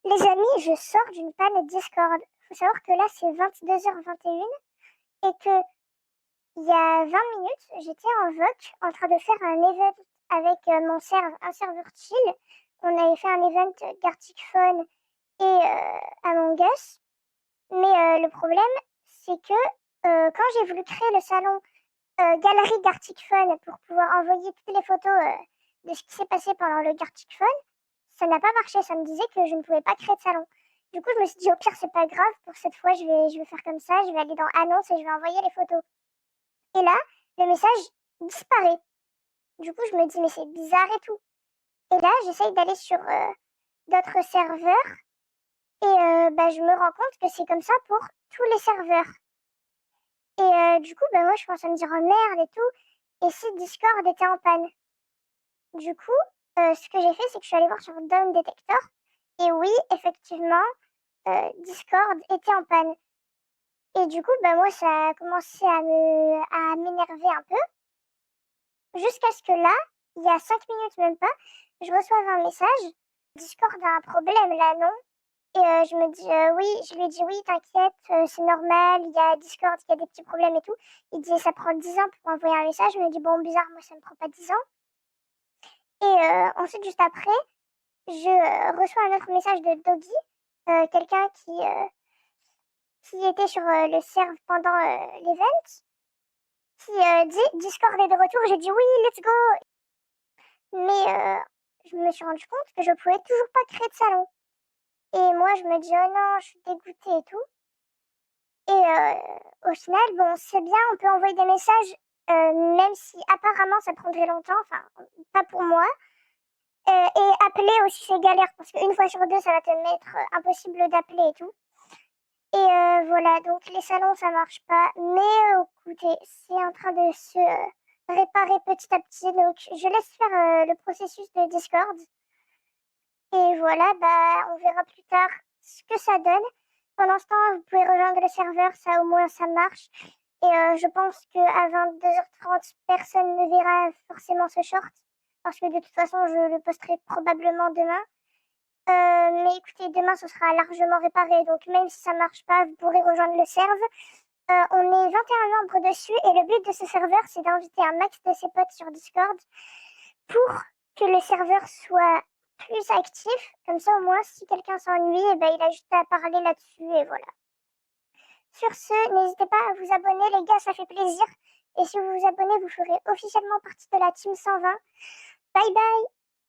Les amis, je sors d'une panne Discord. Faut savoir que là, c'est 22h21 et que il y a 20 minutes, j'étais en VOC en train de faire un event avec un serveur chill. On avait fait un event Gartic Phone et Among Us. Mais le problème, c'est que quand j'ai voulu créer le salon Galerie Gartic Phone pour pouvoir envoyer toutes les photos de ce qui s'est passé pendant le Gartic Phone, ça n'a pas marché. Ça me disait que je ne pouvais pas créer de salon. Du coup, je me suis dit, au pire, c'est pas grave. Pour cette fois, je vais faire comme ça. Je vais aller dans Annonces et je vais envoyer les photos. Et là, le message disparaît. Du coup, je me dis, mais c'est bizarre et tout. Et là, j'essaye d'aller sur d'autres serveurs. Et je me rends compte que c'est comme ça pour tous les serveurs. Et du coup, moi, je commence à me dire, oh merde et tout. Et si Discord était en panne? Du coup, ce que j'ai fait, c'est que je suis allée voir sur Down Detector. Et oui, effectivement, Discord était en panne. Et du coup, moi, ça a commencé à m'énerver un peu. Jusqu'à ce que là, il y a 5 minutes même pas, je reçoive un message. Discord a un problème là, non? Et je me dis, oui, je lui ai dit, oui, t'inquiète, c'est normal, il y a Discord, il y a des petits problèmes et tout. Il dit, ça prend 10 ans pour envoyer un message. Je me dis, bon, bizarre, moi, ça me prend pas 10 ans. Et ensuite, juste après, je reçois un autre message de Doggy, quelqu'un qui était sur le serve pendant l'event, qui dit Discord est de retour. J'ai dit oui, let's go. Mais je me suis rendu compte que je pouvais toujours pas créer de salon. Et moi, je me dis oh non, je suis dégoûtée et tout. Et au final, bon, c'est bien, on peut envoyer des messages, même si apparemment ça prendrait longtemps, enfin, pas pour moi. Et appeler aussi, c'est galère, parce qu'une fois sur deux, ça va te mettre impossible d'appeler et tout. Et voilà, donc les salons, ça marche pas. Mais écoutez, c'est en train de se réparer petit à petit. Donc, je laisse faire le processus de Discord. Et voilà, on verra plus tard ce que ça donne. Pendant ce temps, vous pouvez rejoindre le serveur, ça au moins ça marche. Et je pense qu'à 22h30, personne ne verra forcément ce short. Parce que de toute façon, je le posterai probablement demain. Mais écoutez, demain, ce sera largement réparé. Donc, même si ça marche pas, vous pourrez rejoindre le serve. On est 21 membres dessus et le but de ce serveur, c'est d'inviter un max de ses potes sur Discord pour que le serveur soit plus actif. Comme ça, au moins, si quelqu'un s'ennuie, il a juste à parler là-dessus et voilà. Sur ce, n'hésitez pas à vous abonner, les gars, ça fait plaisir. Et si vous vous abonnez, vous ferez officiellement partie de la team 120. Bye bye!